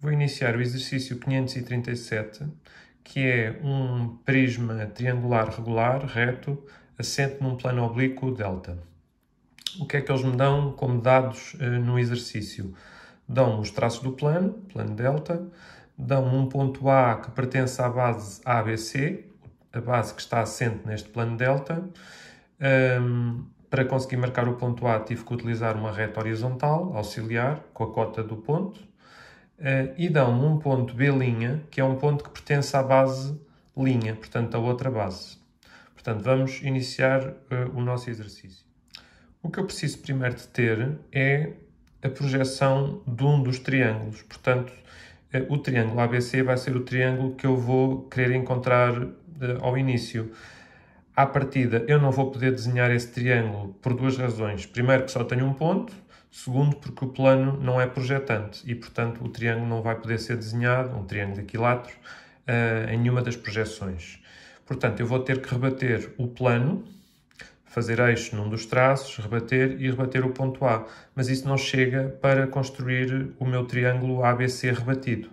Vou iniciar o exercício 537, que é um prisma triangular regular, reto, assente num plano oblíquo delta. O que é que eles me dão como dados no exercício? Dão os traços do plano delta, dão um ponto A que pertence à base ABC, a base que está assente neste plano delta. Para conseguir marcar o ponto A tive que utilizar uma reta horizontal, auxiliar, com a cota do ponto. E dão-me um ponto B', que é um ponto que pertence à base linha, portanto, a outra base. Portanto, vamos iniciar o nosso exercício. O que eu preciso primeiro de ter é a projeção de um dos triângulos. Portanto, o triângulo ABC vai ser o triângulo que eu vou querer encontrar ao início. À partida, eu não vou poder desenhar esse triângulo por duas razões. Primeiro, que só tenho um ponto. Segundo, porque o plano não é projetante e, portanto, o triângulo não vai poder ser desenhado, um triângulo equilátero, em nenhuma das projeções. Portanto, eu vou ter que rebater o plano, fazer eixo num dos traços, rebater e rebater o ponto A. Mas isso não chega para construir o meu triângulo ABC rebatido.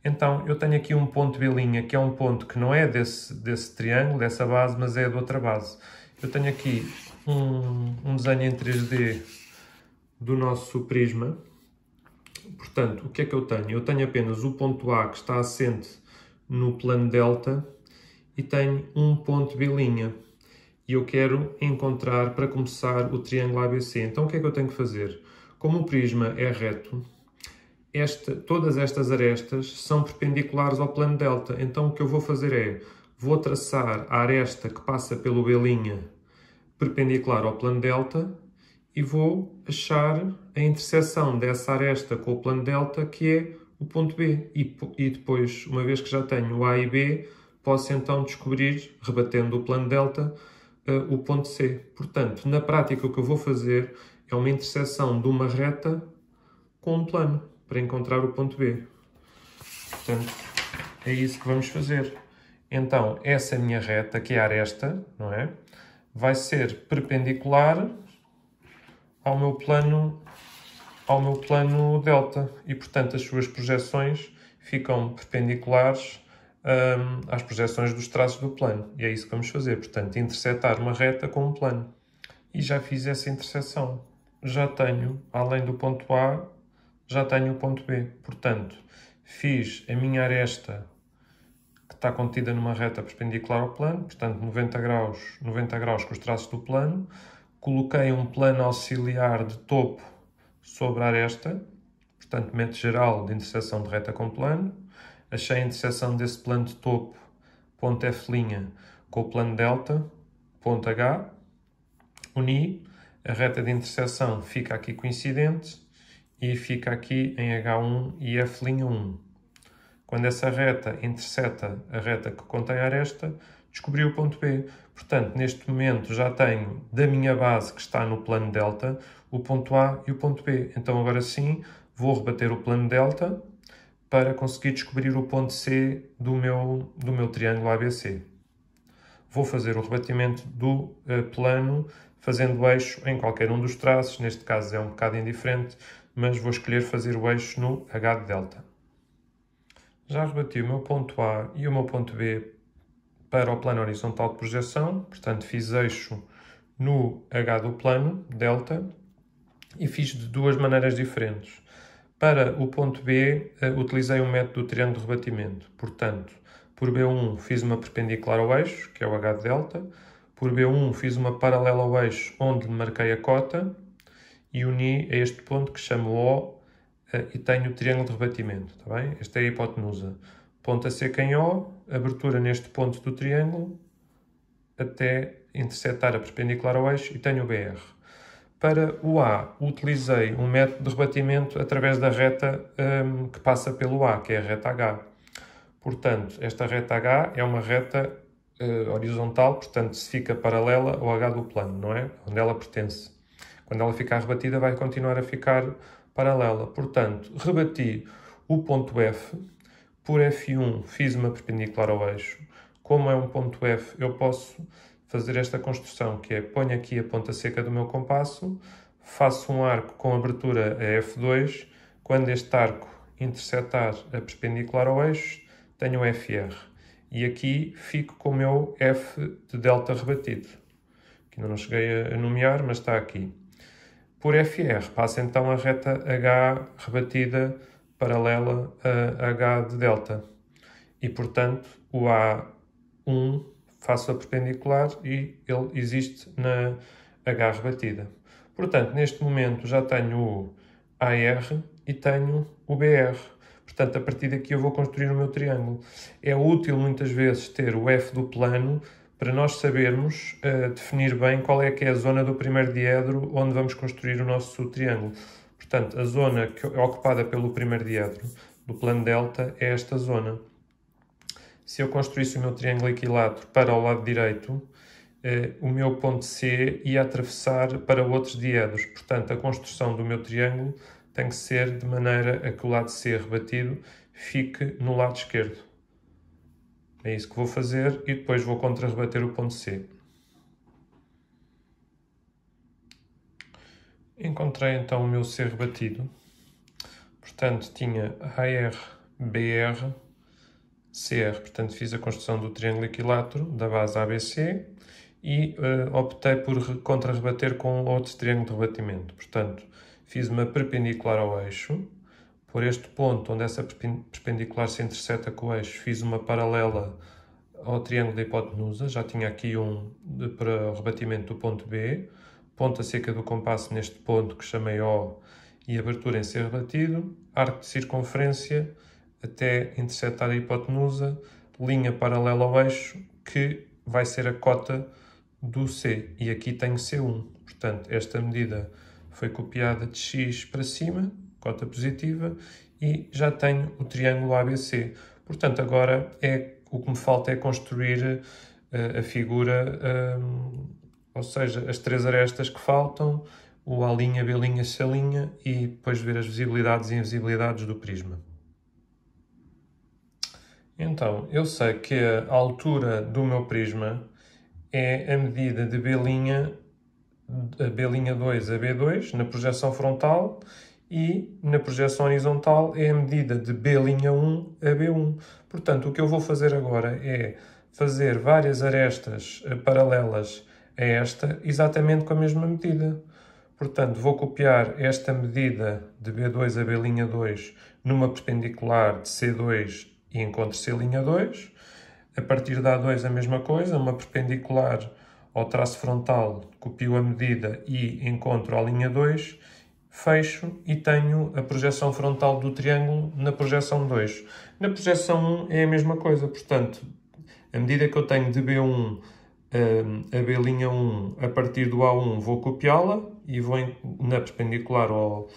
Então, eu tenho aqui um ponto B', que é um ponto que não é desse triângulo, dessa base, mas é de outra base. Eu tenho aqui um desenho em 3D do nosso prisma. Portanto, o que é que eu tenho? Eu tenho apenas o ponto A que está assente no plano delta e tenho um ponto B'. E eu quero encontrar, para começar, o triângulo ABC. Então, o que é que eu tenho que fazer? Como o prisma é reto, todas estas arestas são perpendiculares ao plano delta. Então, o que eu vou fazer é, vou traçar a aresta que passa pelo B' perpendicular ao plano delta e vou achar a interseção dessa aresta com o plano delta, que é o ponto B. E depois, uma vez que já tenho o A e B, posso então descobrir, rebatendo o plano delta, o ponto C. Portanto, na prática, o que eu vou fazer é uma interseção de uma reta com um plano, para encontrar o ponto B. Portanto, é isso que vamos fazer. Então, essa minha reta, que é a aresta, não é? Vai ser perpendicular ao meu plano delta. E, portanto, as suas projeções ficam perpendiculares às projeções dos traços do plano. E é isso que vamos fazer. Portanto, intersetar uma reta com um plano. E já fiz essa interseção. Já tenho, além do ponto A, já tenho o ponto B. Portanto, fiz a minha aresta que está contida numa reta perpendicular ao plano, portanto 90 graus com os traços do plano, coloquei um plano auxiliar de topo sobre a aresta, portanto método geral de interseção de reta com plano, achei a interseção desse plano de topo, ponto F', com o plano delta, ponto H, uni, a reta de interseção fica aqui coincidente e fica aqui em H1 e F'1. Quando essa reta interseta a reta que contém a aresta, descobri o ponto B. Portanto, neste momento já tenho da minha base que está no plano delta o ponto A e o ponto B. Então agora sim vou rebater o plano delta para conseguir descobrir o ponto C do meu triângulo ABC. Vou fazer o rebatimento do plano fazendo eixo em qualquer um dos traços. Neste caso é um bocado indiferente, mas vou escolher fazer o eixo no H de delta. Já rebati o meu ponto A e o meu ponto B para o plano horizontal de projeção, portanto fiz eixo no H do plano, delta, e fiz de duas maneiras diferentes. Para o ponto B, utilizei o método do triângulo de rebatimento, portanto, por B1 fiz uma perpendicular ao eixo, que é o H de delta, por B1 fiz uma paralela ao eixo, onde marquei a cota, e uni a este ponto que chamo O, e tenho o triângulo de rebatimento, está bem? Esta é a hipotenusa. Ponta seca em O, abertura neste ponto do triângulo, até intersetar a perpendicular ao eixo, e tenho o BR. Para o A, utilizei um método de rebatimento através da reta que passa pelo A, que é a reta H. Portanto, esta reta H é uma reta horizontal, portanto, se fica paralela ao H do plano, não é? Onde ela pertence. Quando ela ficar rebatida, vai continuar a ficar paralela. Portanto, rebati o ponto F, por F1 fiz uma perpendicular ao eixo. Como é um ponto F, eu posso fazer esta construção, que é, ponho aqui a ponta seca do meu compasso, faço um arco com abertura a F2, quando este arco intersetar a perpendicular ao eixo, tenho o FR. E aqui fico com o meu F de delta rebatido, que ainda não cheguei a nomear, mas está aqui. Por FR passa então a reta H rebatida paralela a H de delta. E, portanto, o A1 faço a perpendicular e ele existe na H rebatida. Portanto, neste momento já tenho o AR e tenho o BR. Portanto, a partir daqui eu vou construir o meu triângulo. É útil muitas vezes ter o F do plano para nós sabermos definir bem qual é que é a zona do primeiro diedro onde vamos construir o nosso triângulo. Portanto, a zona que é ocupada pelo primeiro diedro do plano delta é esta zona. Se eu construísse o meu triângulo equilátero para o lado direito, o meu ponto C ia atravessar para outros diedros. Portanto, a construção do meu triângulo tem que ser de maneira a que o lado C rebatido fique no lado esquerdo. É isso que vou fazer e depois vou contra-rebater o ponto C. Encontrei então o meu C rebatido. Portanto, tinha AR, BR, CR. Portanto, fiz a construção do triângulo equilátero da base ABC e optei por contra-rebater com outro triângulo de rebatimento. Portanto, fiz uma perpendicular ao eixo. Por este ponto, onde essa perpendicular se interseta com o eixo, fiz uma paralela ao triângulo da hipotenusa. Já tinha aqui para o rebatimento do ponto B. Ponta seca do compasso neste ponto que chamei O e abertura em C rebatido. Arco de circunferência até intersetar a hipotenusa. Linha paralela ao eixo que vai ser a cota do C. E aqui tenho C1. Portanto, esta medida foi copiada de X para cima, cota positiva, e já tenho o triângulo ABC. Portanto, agora o que me falta é construir a figura, ou seja, as três arestas que faltam, o A', B', C' e depois ver as visibilidades e invisibilidades do prisma. Então, eu sei que a altura do meu prisma é a medida de B'2 a B2 na projeção frontal e na projeção horizontal é a medida de B'1 a B1. Portanto, o que eu vou fazer agora é fazer várias arestas paralelas a esta, exatamente com a mesma medida. Portanto, vou copiar esta medida de B2 a B'2 numa perpendicular de C2 e encontro C'2. A partir da A2 a mesma coisa, uma perpendicular ao traço frontal, copio a medida e encontro a linha 2, fecho e tenho a projeção frontal do triângulo na projeção 2. Na projeção 1 é a mesma coisa, portanto, a medida que eu tenho de B1 a B'1 a partir do A1 vou copiá-la e vou na perpendicular ao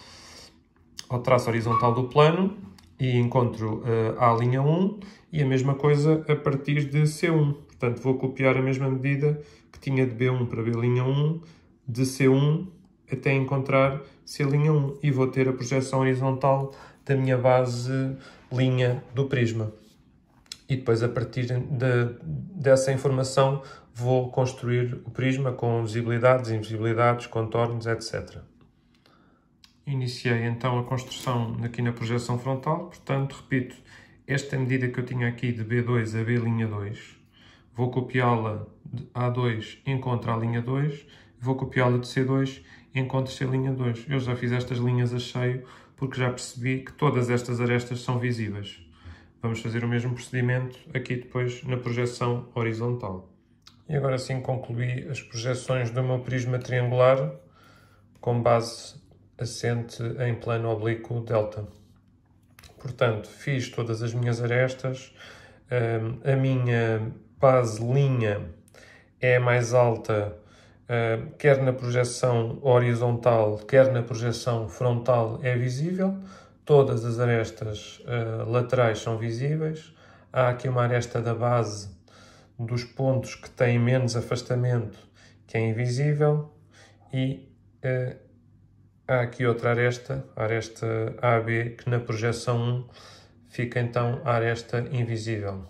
traço horizontal do plano e encontro a A'1 e a mesma coisa a partir de C1. Portanto, vou copiar a mesma medida que tinha de B1 para B'1 de C1 até encontrar C'1 e vou ter a projeção horizontal da minha base linha do prisma. E depois, a partir dessa informação, vou construir o prisma com visibilidades, invisibilidades, contornos, etc. Iniciei então a construção aqui na projeção frontal, portanto, repito, esta medida que eu tinha aqui de B2 a B'2, vou copiá-la de A2, encontro a linha 2, vou copiá-la de C2, encontro C'2. Eu já fiz estas linhas a cheio porque já percebi que todas estas arestas são visíveis. Vamos fazer o mesmo procedimento aqui depois na projeção horizontal. E agora sim concluí as projeções do meu prisma triangular com base assente em plano oblíquo delta. Portanto, fiz todas as minhas arestas, a minha base linha é mais alta, quer na projeção horizontal, quer na projeção frontal é visível. Todas as arestas laterais são visíveis. Há aqui uma aresta da base dos pontos que têm menos afastamento, que é invisível, e há aqui outra aresta, a aresta AB, que na projeção 1 fica então a aresta invisível.